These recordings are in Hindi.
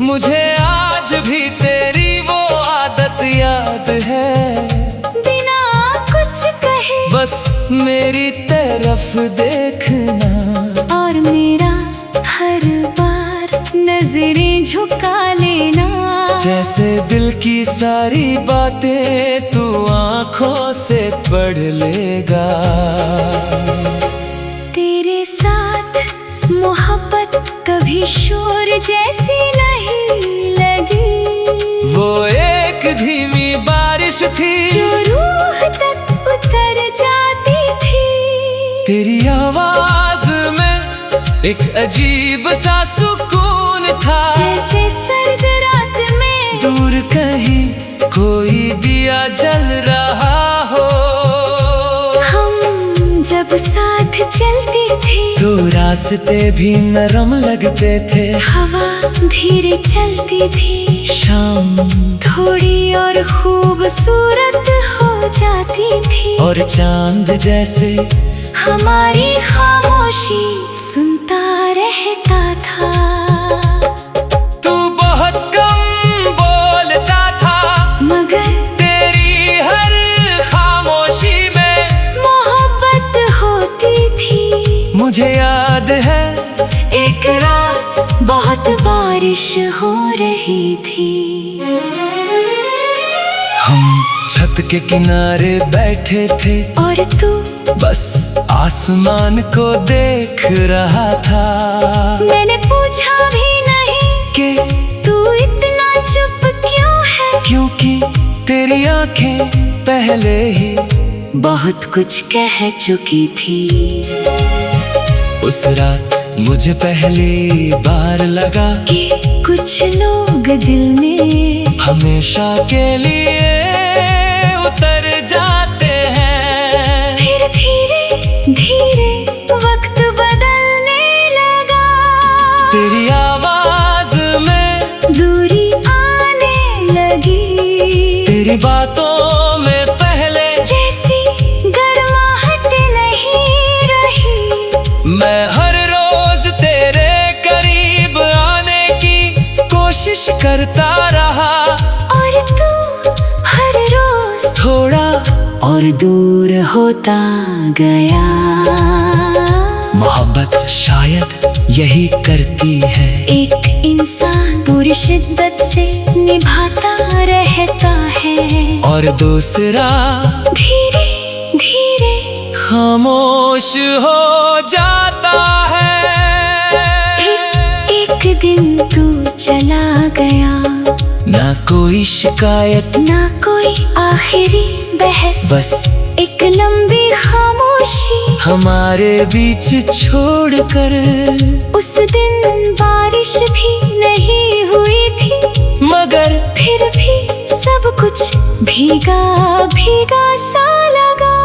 मुझे आज भी तेरी वो आदत याद है, बिना कुछ कहे बस मेरी तरफ देखना, और मेरा हर बार नजरें झुका लेना। जैसे दिल की सारी बातें तू आंखों से पढ़ लेगा। तेरे साथ मोहब्बत कभी शोर जैसी नहीं लगी, वो एक धीमी बारिश थी जो रूह तक उतर जाती थी। तेरी आवाज में एक अजीब सा सुकून था, जैसे सर्द रात में दूर कहीं कोई दिया जल रहा हो। हम जब साथ चलती थी तो रास्ते भी नरम लगते थे, हवा धीरे चलती थी, शाम थोड़ी और खूबसूरत हो जाती थी। और चांद जैसे हमारी खामोशी सुनता रहता था। तू बहुत कम बोलता था, मगर तेरी हर खामोशी में मोहब्बत होती थी। मुझे याद है एक रात बहुत बारिश हो रही थी, हम छत के किनारे बैठे थे और तू बस आसमान को देख रहा था। मैंने पूछा भी नहीं कि तू इतना चुप क्यों है, क्योंकि तेरी आंखें पहले ही बहुत कुछ कह चुकी थी। उस रात मुझे पहली बार लगा कि कुछ लोग दिल में हमेशा के लिए उतर जाते हैं। फिर धीरे धीरे वक्त बदलने लगा, तेरी आवाज में दूरी आने लगी, तेरी बातों में पहले जैसी गर्माहट नहीं रही। मैं हर रोज तेरे करीब आने की कोशिश करता रहा, और तू हर रोज थोड़ा और दूर होता गया। मोहब्बत शायद यही करती है, एक इंसान पूरी शिद्दत से निभाता रहता है, और दूसरा धीरे धीरे खामोश हो जाता है। एक दिन तू चला गया, ना कोई शिकायत, ना कोई आखिरी बहस, बस एक लंबी खामोशी हमारे बीच छोड़कर। उस दिन बारिश भी नहीं हुई थी, मगर फिर भी सब कुछ भीगा भीगा सा लगा।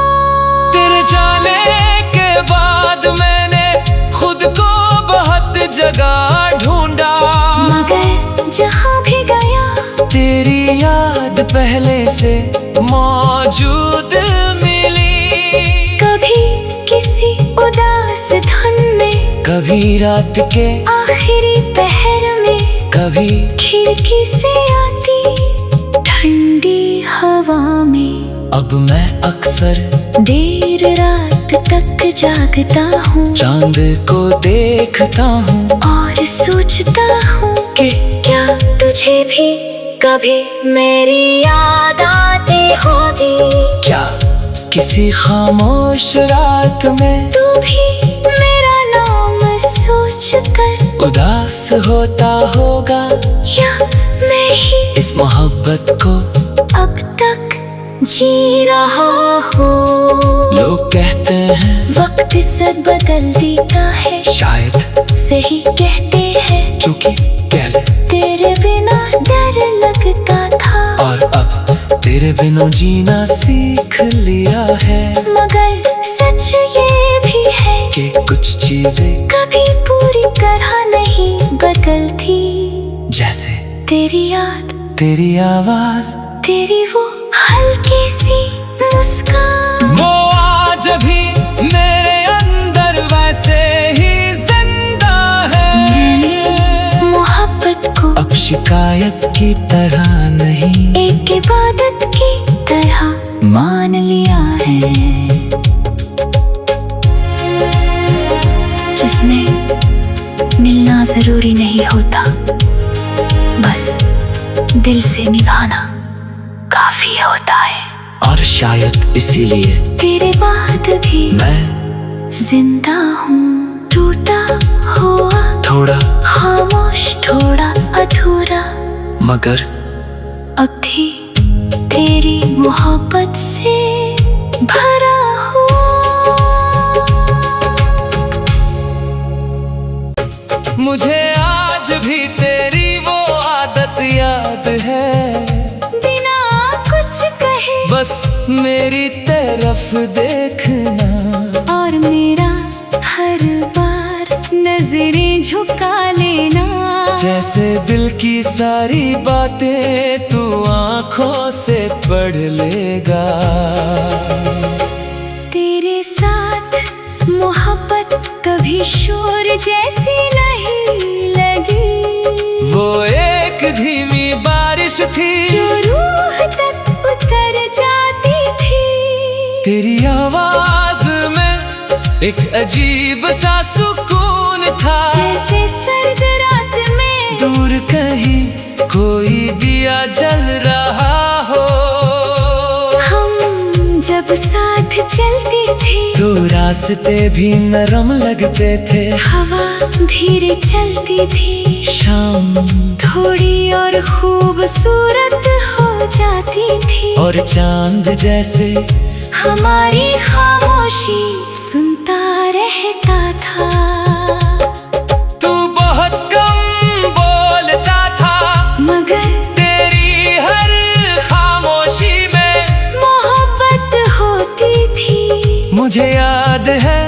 तेरे जाने के बाद मैंने खुद को बहुत जगह ढूंढा, मगर जहाँ भी गया तेरी याद पहले से मौजूद मिली। कभी किसी उदास धुन में, कभी रात के आखिरी पहर में, कभी खिड़की से आती ठंडी हवा में। अब मैं अक्सर देर रात तक जागता हूँ, चांद को देखता हूँ और सोचता हूँ कि क्या तुझे भी कभी मेरी याद आती होगी। क्या किसी खामोश रात में तू भी मेरा नाम सोचकर उदास होता होगा, या मैं ही इस मोहब्बत को अब तक जी रहा हूँ। लोग कहते हैं वक्त सब बदल देता है, शायद सही कहते हैं, क्योंकि पहले तेरे बिना डर लगता था, और अब तेरे बिना जीना सीख लिया है। मगर सच ये भी है कि कुछ चीजें कभी पूरी तरह नहीं बदलती, जैसे तेरी याद, तेरी आवाज, तेरी वो हल्की सी मुस्कान। वो आज भी मेरे अंदर वैसे ही जिंदा है। मैंने मोहब्बत को अब शिकायत की तरह नहीं, एक इबादत की तरह मान लिया है, जिसमें मिलना जरूरी नहीं होता, बस दिल से निभाना काफी होता है। और शायद इसीलिए तेरे बाद भी मैं जिंदा हूँ, टूटा हुआ, थोड़ा खामोश, थोड़ा अधूरा, मगर अब भी तेरी मोहब्बत से भरा हुआ। मुझे आज भी तेरी वो आदत याद है, बिना कुछ कहे बस मेरी तरफ देखना, और मेरा हर बार नजरें झुका लेना, जैसे दिल की सारी बातें तू आंखों से पढ़ लेगा। तेरे साथ मोहब्बत कभी शोर जैसी नहीं लगी, वो एक धीमी बारिश थी जो रूह तक उतर जाती थी। तेरी आवाज में एक अजीब सा सुकून था, जैसे सर्द रात में दूर कहीं कोई दिया जल रहा हो। हम जब साथ चलती थी तो रास्ते भी नरम लगते थे, हवा धीरे चलती थी, शाम थोड़ी और खूबसूरत हो जाती थी, और चांद जैसे हमारी खामोशी सुनता रहता था। तू बहुत कम बोलता था, मगर तेरी हर खामोशी में मोहब्बत होती थी। मुझे याद है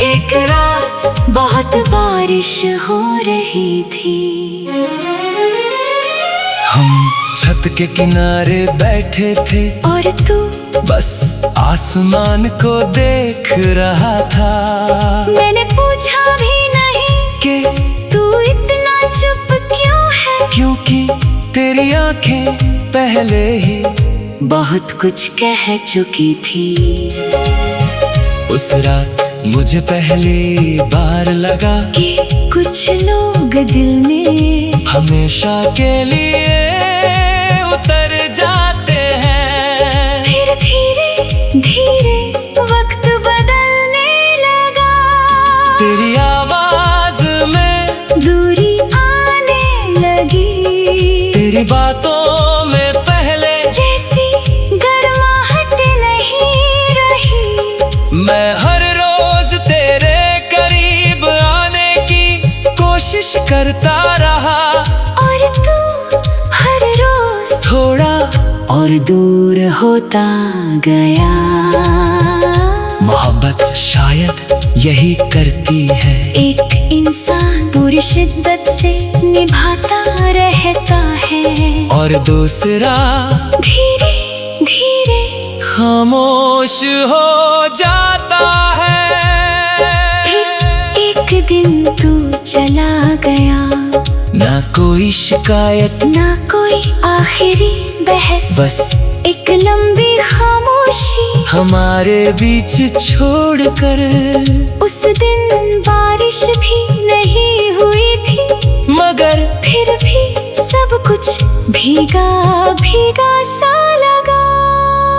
एक रात बहुत बारिश हो रही थी, हम छत के किनारे बैठे थे, और तू बस आसमान को देख रहा था। मैंने पूछा भी नहीं कि तू इतना चुप क्यों है, क्योंकि तेरी आंखें पहले ही बहुत कुछ कह चुकी थी। उस रात मुझे पहली बार लगा कि कुछ लोग दिल में हमेशा के लिए उतर जाते हैं। फिर धीरे धीरे वक्त बदलने लगा, तेरी आवाज में दूरी आने लगी, तेरी बातों में पहले जैसी गर्माहट नहीं रही। मैं हर रोज तेरे करीब आने की कोशिश करता रहा, और तू हर रोज थोड़ा और दूर होता गया। मोहब्बत शायद यही करती है, एक इंसान पूरी शिद्दत से निभाता रहता है, और दूसरा धीरे धीरे खामोश हो जाता है। एक दिन तू चला गया, ना कोई शिकायत, ना कोई आखिरी बहस, बस एक लंबी खामोशी हमारे बीच छोड़कर। उस दिन बारिश भी नहीं हुई थी, मगर फिर भी सब कुछ भीगा भीगा सा लगा।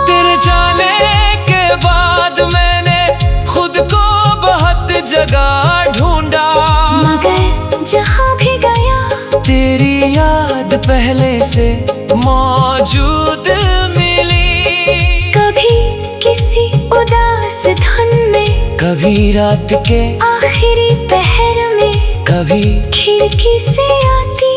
तेरे जाने के बाद मैंने खुद को बहुत जगह ढूंढा, मगर जहाँ भी गया तेरी याद पहले से मौजूद मिली। कभी किसी उदास धुन में, कभी रात के आखिरी पहर में, कभी खिड़की से आती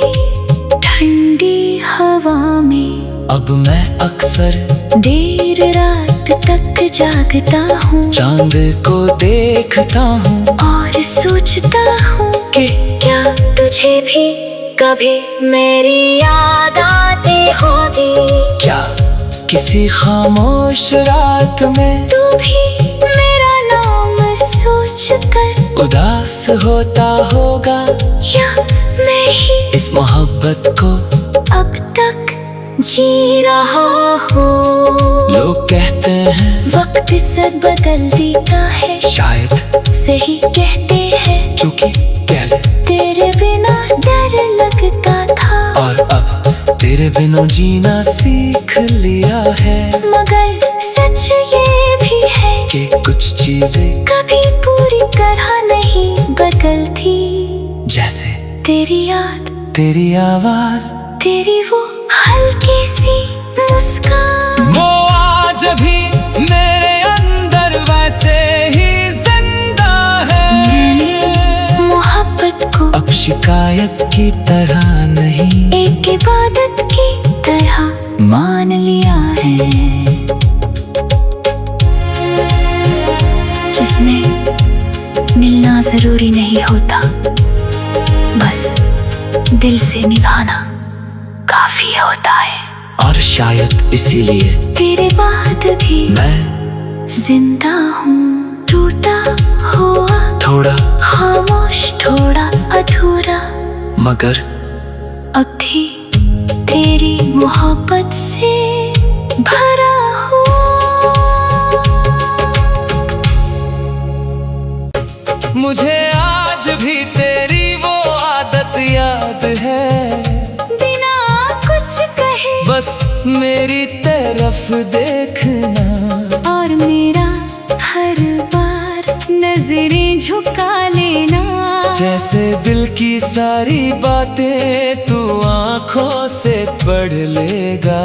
ठंडी हवा में। अब मैं अक्सर देर रात तक जागता हूँ, चांद को देखता हूँ, और सोचता हूँ कि क्या तुझे भी कभी मेरी याद आती होगी। क्या किसी खामोश रात में तू भी मेरा नाम सोच कर उदास होता होगा या मैं ही इस मोहब्बत को अब तक जी रहा हूँ। लोग कहते हैं वक्त सब बदल देता है, शायद सही कहते हैं, चूंकि पहले तेरे बिना डर लगता था और अब तेरे बिना जीना सीख लिया है। मगर सच ये भी है कि कुछ चीजें कभी पूरी तरह नहीं बदलती, जैसे तेरी याद, तेरी आवाज, तेरी वो हल्की सी मुस्कान, वो आज भी मेरे अंदर वैसे ही जिंदा है। मोहब्बत को अब शिकायत की तरह नहीं, एक इबादत की तरह मान लिया है, जिसमें मिलना जरूरी नहीं होता, बस दिल से निभाना काफी होता है। और शायद इसीलिए तेरे बाद भी मैं जिंदा हूँ, टूटा हुआ, थोड़ा खामोश, थोड़ा अधूरा, मगर अब भी तेरी मोहब्बत से भरा हुआ। मुझे आज भी तेरी वो आदत याद है, बिना कुछ कहे बस मेरी तरफ देखना और मेरा हर बार नजरें झुका लेना, जैसे दिल की सारी बातें तू आंखों से पढ़ लेगा।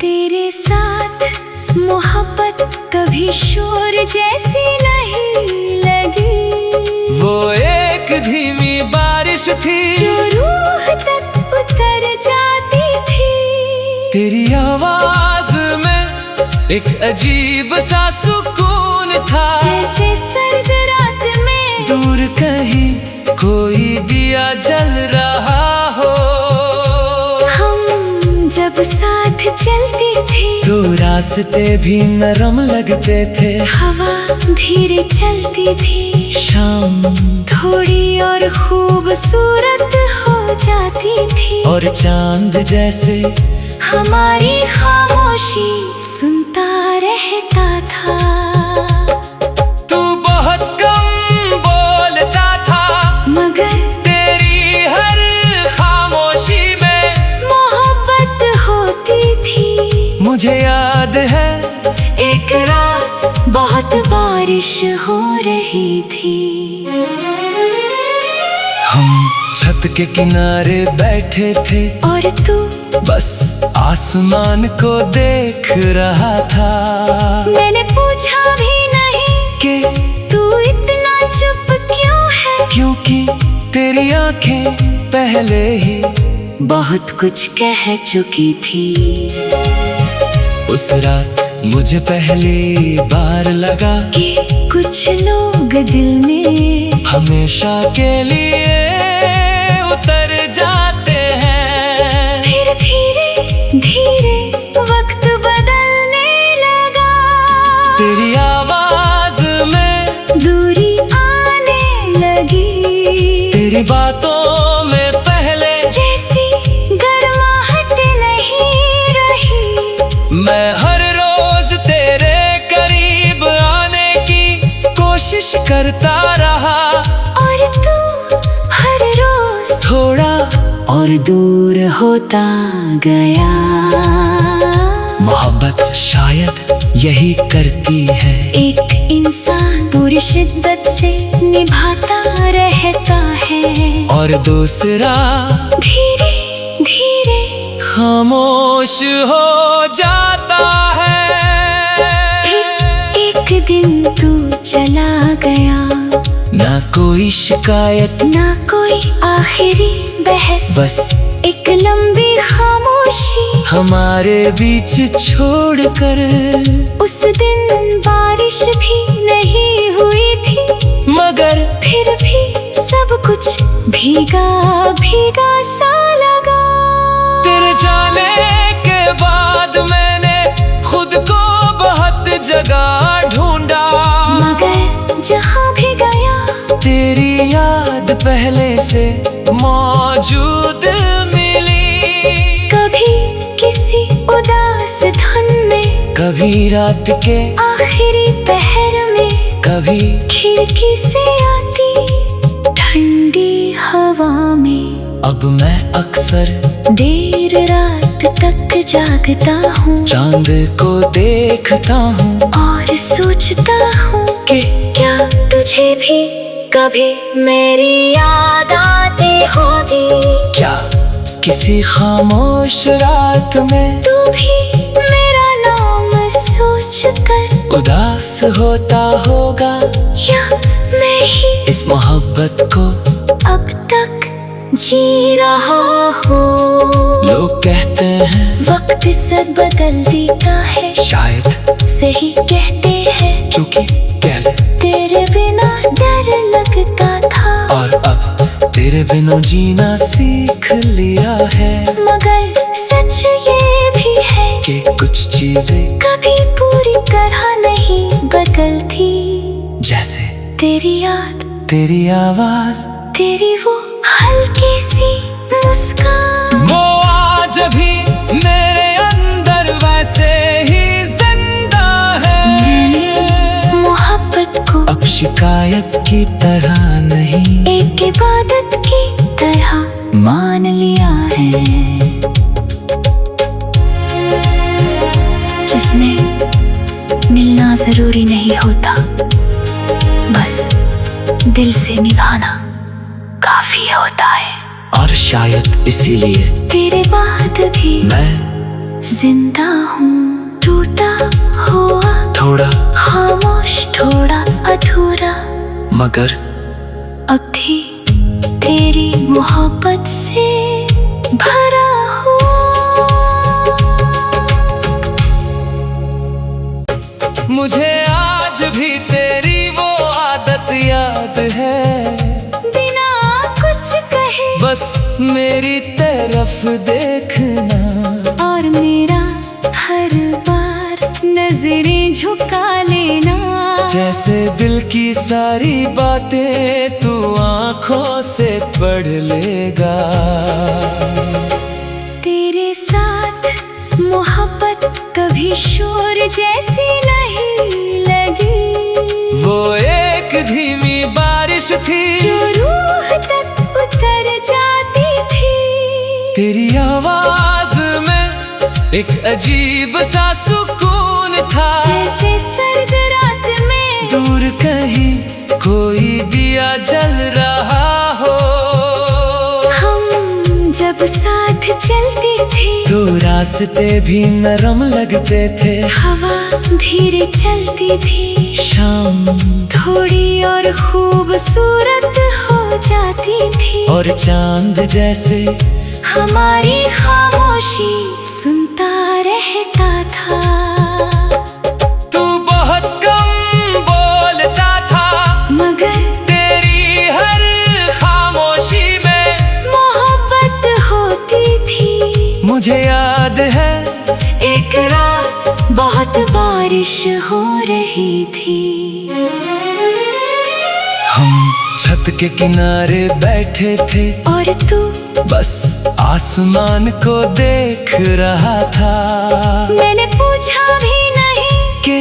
तेरे साथ मोहब्बत कभी शोर जैसी नहीं लगी, वो एक धीमी बारिश थी जो रूह तक उतर जाती थी, तेरी आवाज में एक अजीब सा सुकून था, जैसे सर्द रात में दूर कहीं कोई दिया जल रहा हो। हम जब साथ चलती थी तो रास्ते भी नरम लगते थे, हवा धीरे चलती थी, शाम थोड़ी और खूबसूरत हो जाती थी, और चांद जैसे हमारी खामोशी सुनता रहता था। तू बहुत कम बोलता था, मगर तेरी हर खामोशी में मोहब्बत होती थी। मुझे याद है एक रात बहुत बारिश हो रही थी, हम छत के किनारे बैठे थे और तू बस आसमान को देख रहा था। मैंने पूछा भी नहीं कि तू इतना चुप क्यों है, क्योंकि तेरी आंखें पहले ही बहुत कुछ कह चुकी थी। उस रात मुझे पहली बार लगा कि कुछ लोग दिल में हमेशा के लिए उतर जाते हैं। फिर धीरे धीरे वक्त बदलने लगा, तेरी आवाज में दूरी आने लगी, तेरी बातों में पहले जैसी गर्माहट नहीं रही। मैं हर रोज तेरे करीब आने की कोशिश करता रहा, और तू हर रोज थोड़ा और दूर होता गया। मोहब्बत शायद यही करती है, एक इंसान पूरी शिद्दत से निभाता रहता है, और दूसरा धीरे धीरे खामोश हो जाता है। एक दिन तू चला गया, ना कोई शिकायत, ना कोई आखिरी बहस, बस एक लंबी खामोशी हमारे बीच छोड़कर। उस दिन बारिश भी नहीं हुई थी, मगर फिर भी सब कुछ भीगा भीगा सा लगा। तेरे जाने के बाद मैंने खुद को बहुत जगह ढूंढा, मगर जहाँ तेरी याद पहले से मौजूद मिली। कभी किसी उदास धुन में, कभी रात के आखिरी पहर में, कभी खिड़की से आती ठंडी हवा में। अब मैं अक्सर देर रात तक जागता हूँ, चांद को देखता हूँ और सोचता हूँ कि क्या तुझे भी कभी मेरी याद आती होगी। क्या किसी खामोश रात में तू भी मेरा नाम सोच कर उदास होता होगा, या मैं ही इस मोहब्बत को अब तक जी रहा हूँ। लोग कहते हैं वक्त से बदल देता है, शायद सही कहते हैं, चूंकि पहले तेरे बिना डर लगता था, और अब तेरे बिना जीना सीख लिया है। मगर सच ये भी है कि कुछ चीजें कभी पूरी तरह नहीं बदलती। जैसे तेरी याद, तेरी आवाज, तेरी वो हल्की सी मुस्कान, वो आज भी मेरे अंदर वैसे ही जिंदा है। मोहब्बत को अब शिकायत की तरह नहीं, एक इबादत की तरह मान लिया है, जिसमें मिलना जरूरी नहीं होता, बस दिल से निभाना काफी होता है। और शायद इसीलिए तेरे बाद भी मैं जिंदा हूँ, टूटा हुआ, थोड़ा खामोश, थोड़ा अधूरा, मगर अब भी तेरी मोहब्बत से भरा हुआ। मुझे आज भी तेरी वो आदत याद है, बिना कुछ कहे बस मेरी तरफ देखना, और मेरा हर बार नजरें झुका लेना। जैसे दिल की सारी बातें तू आँखों से पढ़ लेगा। तेरे साथ मोहब्बत कभी शोर जैसी नहीं लगी, वो एक धीमी बारिश थी जो रूह तक उतर जाती थी। तेरी आवाज में एक अजीब सा सुकून था, जैसे सर्द रात में दूर कहीं कोई दिया जल रहा हो। हम जब साथ चलती थी, तो रास्ते भी नरम लगते थे, हवा धीरे चलती थी, शाम थोड़ी और खूबसूरत हो जाती थी, और चांद जैसे हमारी खामोशी सुनता रहता था। तू बहुत कम बोलता था, मगर तेरी हर खामोशी में मोहब्बत होती थी। मुझे याद है एक रात बहुत बारिश हो रही थी, हम छत के किनारे बैठे थे, और तू बस आसमान को देख रहा था। मैंने पूछा भी नहीं कि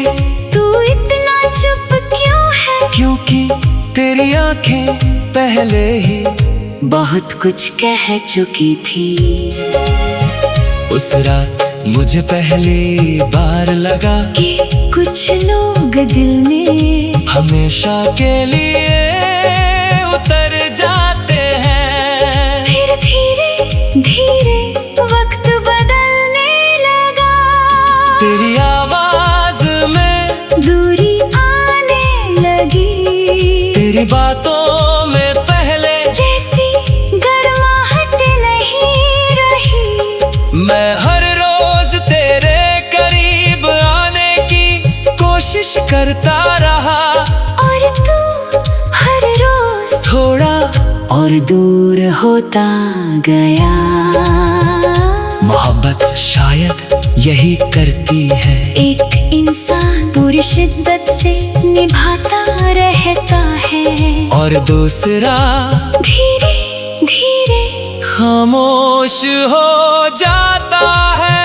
तू इतना चुप क्यों है, क्योंकि तेरी आंखें पहले ही बहुत कुछ कह चुकी थी। उस रात मुझे पहली बार लगा कि कुछ लोग दिल में हमेशा के लिए उतर जाते हैं। फिर धीरे धीरे वक्त बदलने लगा, तेरी आवाज में दूरी आने लगी, तेरी बातों में पहले जैसी गर्माहट नहीं रही। मैं हर रोज तेरे करीब आने की कोशिश करता रहा, और तू हर रोज थोड़ा और दूर होता गया। मोहब्बत शायद यही करती है, एक इंसान पूरी शिद्दत से निभाता रहता है और दूसरा धीरे धीरे खामोश हो जाता है।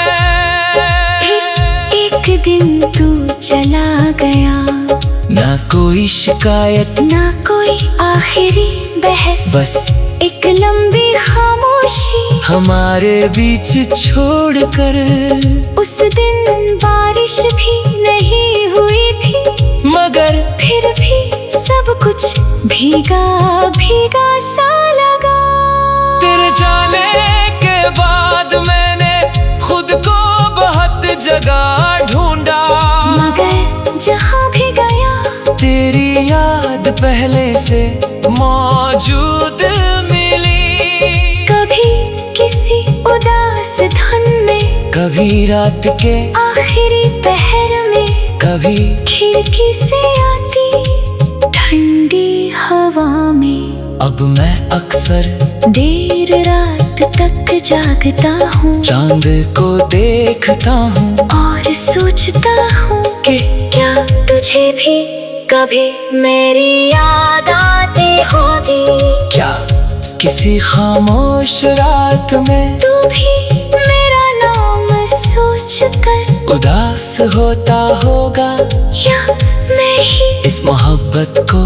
एक दिन तू चला गया, ना कोई शिकायत, ना कोई आखिरी बहस, बस एक लंबी खामोशी हमारे बीच छोड़कर। उस दिन बारिश भी नहीं हुई थी, मगर फिर भी सब कुछ भीगा भीगा सा लगा। तेरे जाने के बाद मैंने खुद को बहुत जगह ढूंढा, मगर जहाँ भी गया तेरी याद पहले से मौजूद मिली। कभी किसी उदास धुन में, कभी रात के आखिरी पहर में, कभी खिड़की से आती ठंडी हवा में। अब मैं अक्सर देर रात तक जागता हूँ, चांद को देखता हूँ और सोचता हूँ कि क्या तुझे भी कभी मेरी याद आती होगी। क्या किसी खामोश रात में तू भी मेरा नाम सोचकर उदास होता होगा, या मैं ही इस मोहब्बत को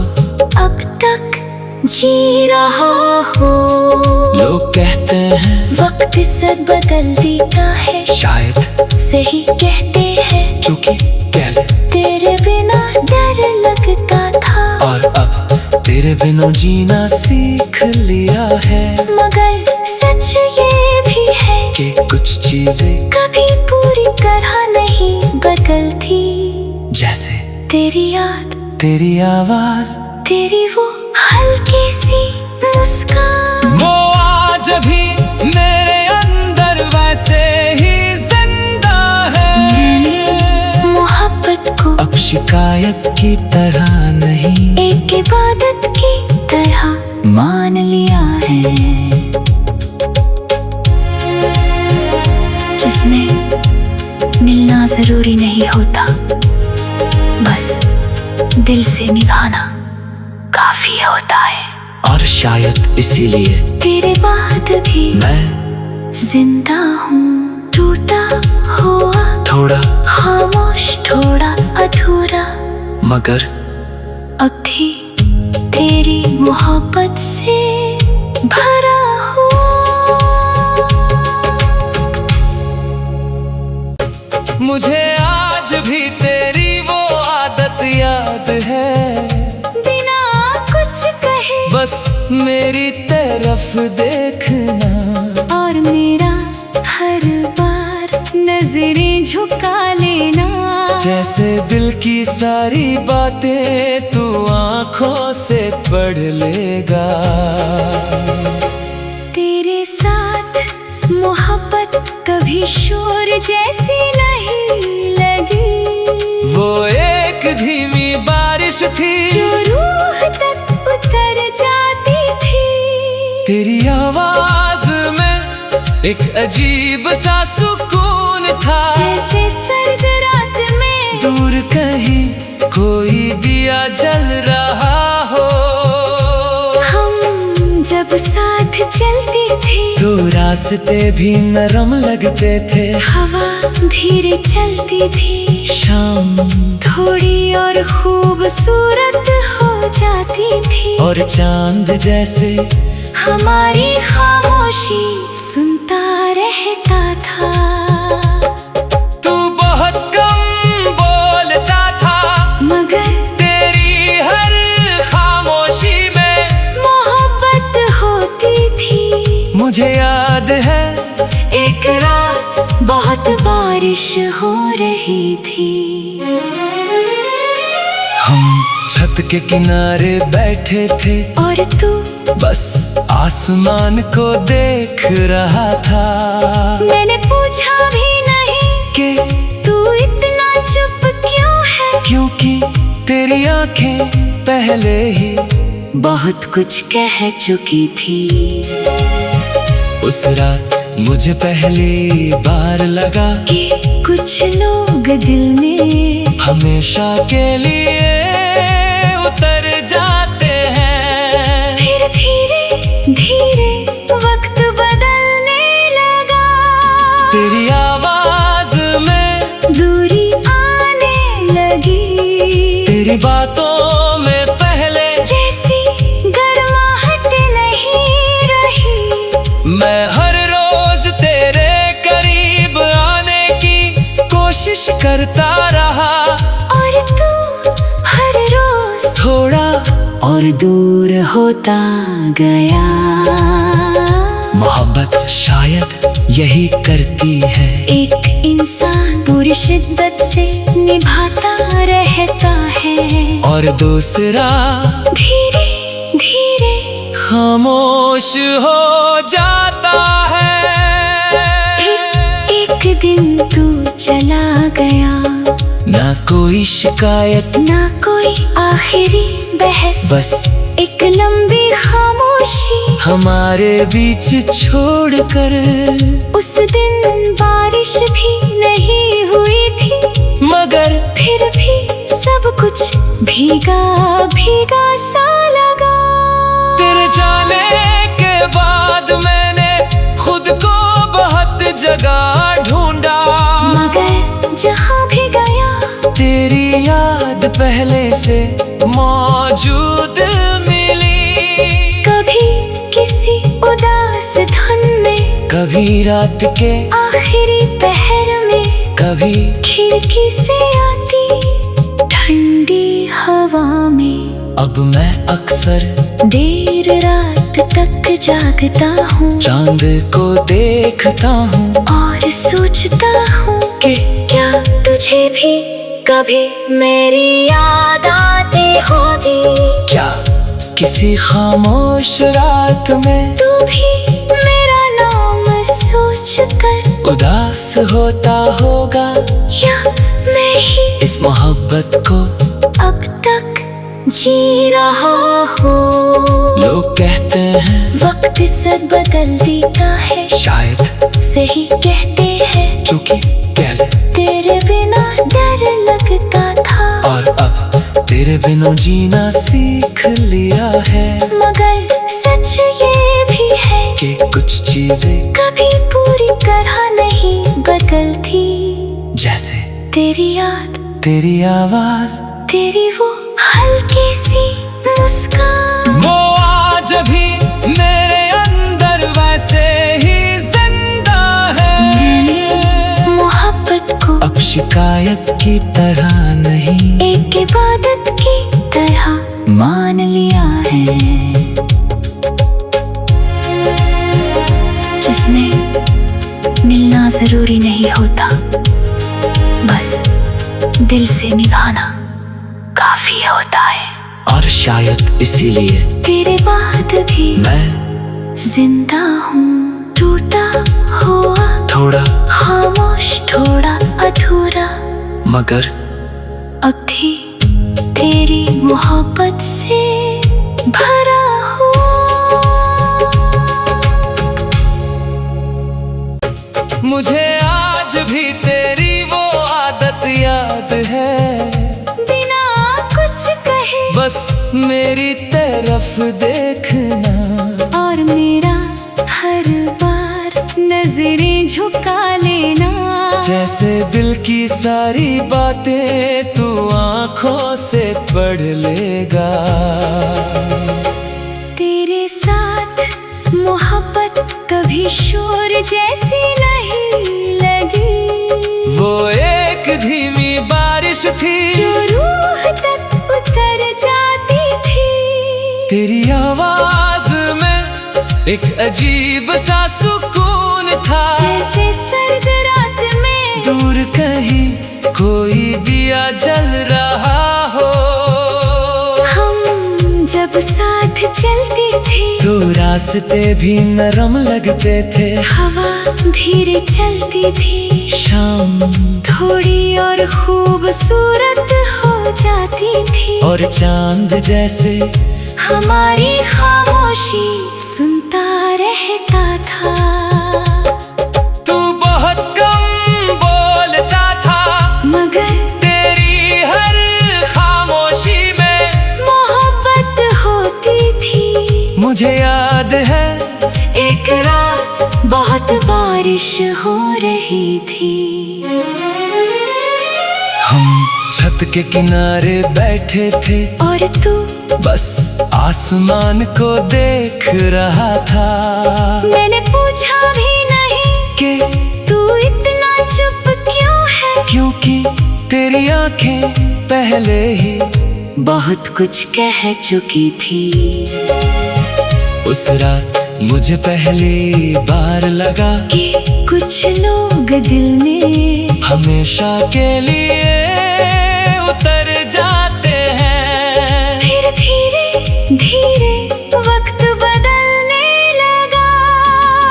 अब तक जी रहा हूँ। लोग कहते हैं वक्त सब बदल देता है, शायद सही कहते हैं, क्योंकि पहले तेरे बिना डर लगता था, और अब तेरे बिना जीना सीख लिया है। मगर सच ये भी है कि कुछ चीजें कभी पूरी तरह नहीं बदलती, जैसे तेरी याद, तेरी आवाज, तेरी वो हल्की सी मुस्कान। वो आज भी मेरे अंदर वैसे ही जिंदा है। मोहब्बत को अब शिकायत की तरह नहीं, एक इबादत की तरह मान लिया है, जिसमें मिलना जरूरी नहीं होता, बस दिल से निभाना काफी होता है। और शायद इसीलिए तेरे बाद भी मैं जिंदा हूँ, टूटा हुआ, थोड़ा खामोश, थोड़ा अधूरा, मगर अब भी तेरी मोहब्बत से भरा हुआ। मुझे आज भी तेरी वो आदत याद है, बिना कुछ कहे बस मेरी तरफ देखना, और मेरा हर बार नजरें झुका लेना। जैसे दिल की सारी बातें तू आंखों से पढ़ लेगा। तेरे साथ मोहब्बत कभी शोर जैसी नहीं लगी, वो एक धीमी बारिश थी जो रूह तक उतर जाती थी। तेरी आवाज में एक अजीब सा सुकून था, जैसे सर्द रात में दूर कहीं कोई दिया जल रहा हो। हम जब साथ चलती थी, तो रास्ते भी नरम लगते थे, हवा धीरे चलती थी, शाम थोड़ी और खूबसूरत हो जाती थी, और चांद जैसे हमारी खामोशी सुनता रहता था। तू बहुत कम बोलता था, मगर तेरी हर खामोशी में मोहब्बत होती थी। मुझे याद है एक रात बहुत बारिश हो रही थी, हम छत के किनारे बैठे थे, और तू बस आसमान को देख रहा था। मैंने पूछा भी नहीं कि तू इतना चुप क्यों है, क्योंकि तेरी आंखें पहले ही बहुत कुछ कह चुकी थी। उस रात मुझे पहली बार लगा कि कुछ लोग दिल में हमेशा के लिए उतर जाते हैं। फिर धीरे धीरे वक्त बदलने लगा, तेरी आवाज में दूरी आने लगी, तेरी बातों में पहले जैसी गर्माहट नहीं रही। मैं हर रोज तेरे करीब आने की कोशिश करता रहा, और तू हर रोज थोड़ा और दूर होता गया। मोहब्बत शायद यही करती है, एक इंसान पूरी शिद्दत से निभाता रहता है, और दूसरा धीरे धीरे खामोश हो जाता है। एक दिन तू चला गया, ना कोई शिकायत, ना कोई आखिरी बहस, बस एक लंबी खामोशी हमारे बीच छोड़कर। उस दिन बारिश भी नहीं हुई थी, मगर फिर भी सब कुछ भीगा भीगा सा लगा। तेरे जाने के बाद मैंने खुद को बहुत जगह ढूंढा, मगर जहाँ भी गया तेरी याद पहले से मौजूद मिली। कभी किसी उदास धुन में, कभी रात के आखिरी पहर में, कभी खिड़की से आती ठंडी हवा में। अब मैं अक्सर देर रात तक जागता हूँ, चांद को देखता हूँ और सोचता हूँ कि क्या तुझे भी कभी मेरी याद आती होगी। क्या किसी खामोश रात में तू भी मेरा नाम सोचकर उदास होता होगा, या मैं ही इस मोहब्बत को अब तक जी रहा हूँ। लोग कहते हैं वक्त से बदल देता है, शायद सही कहते हैं, चूंकि पहले तेरे बिना डर लगता था, और अब तेरे बिना जीना सीख लिया है। मगर सच ये भी है कि कुछ चीजें कभी पूरी तरह नहीं बदलती, जैसे तेरी याद, तेरी आवाज, तेरी वो हल्की सी मुस्कान, वो आज भी मेरे अंदर वैसे ही जिंदा है। मोहब्बत को अब शिकायत की तरह नहीं, एक इबादत की तरह मान लिया है, जिसमें मिलना जरूरी नहीं होता, बस दिल से निभाना काफी होता है। और शायद इसीलिए तेरे बाद भी मैं जिंदा हूँ, टूटा हुआ, थोड़ा खामोश, थोड़ा अधूरा, मगर अब भी तेरी मोहब्बत से भरा हुआ। मुझे आज भी तेरी वो आदत याद है, बिना कुछ कहे बस मेरी तरफ देखना, और मेरा हर बार नजरें झुका लेना, जैसे दिल की सारी बातें तू आंखों से पढ़ लेगा। तेरे साथ मोहब्बत कभी शोर जैसी नहीं लगी, वो एक धीमी बारिश थी जो रूह तक उतर जाती थी। तेरी आवाज में एक अजीब सा सुकून था, जैसे सर्द रात में दूर कहीं कोई दिया जल रहा हो। हम जब साथ चलती थी तो रास्ते भी नरम लगते थे, हवा धीरे चलती थी, शाम थोड़ी और खूबसूरत हो जाती थी, और चांद जैसे हमारी खामोशी सुनता रहता था। मुझे याद है एक रात बहुत बारिश हो रही थी। हम छत के किनारे बैठे थे और तू बस आसमान को देख रहा था। मैंने पूछा भी नहीं कि तू इतना चुप क्यों है, क्योंकि तेरी आंखें पहले ही बहुत कुछ कह चुकी थी। उस रात मुझे पहली बार लगा कि कुछ लोग दिल में हमेशा के लिए उतर जाते हैं। फिर धीरे धीरे वक्त बदलने लगा।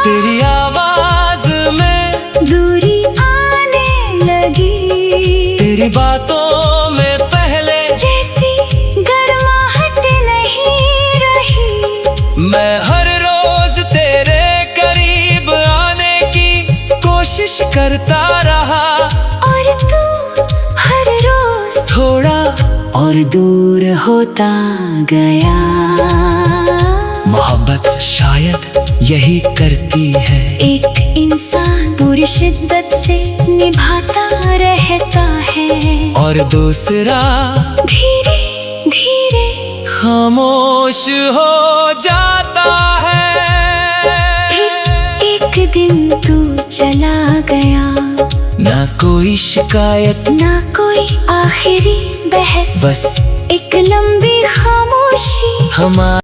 तेरी आवाज में दूरी आने लगी। तेरी बातों में पहले जैसी गर्माहट नहीं रही। मैं हर रोज तेरे करीब आने की कोशिश करता रहा। और तू हर रोज थोड़ा और दूर होता गया। मोहब्बत शायद यही करती है। एक इंसान पूरी शिद्दत से निभाता रहता है और दूसरा धीरे धीरे खामोश हो जाता है। एक दिन तू चला गया। ना कोई शिकायत, ना कोई आखिरी बहस, बस एक लंबी खामोशी। हमारा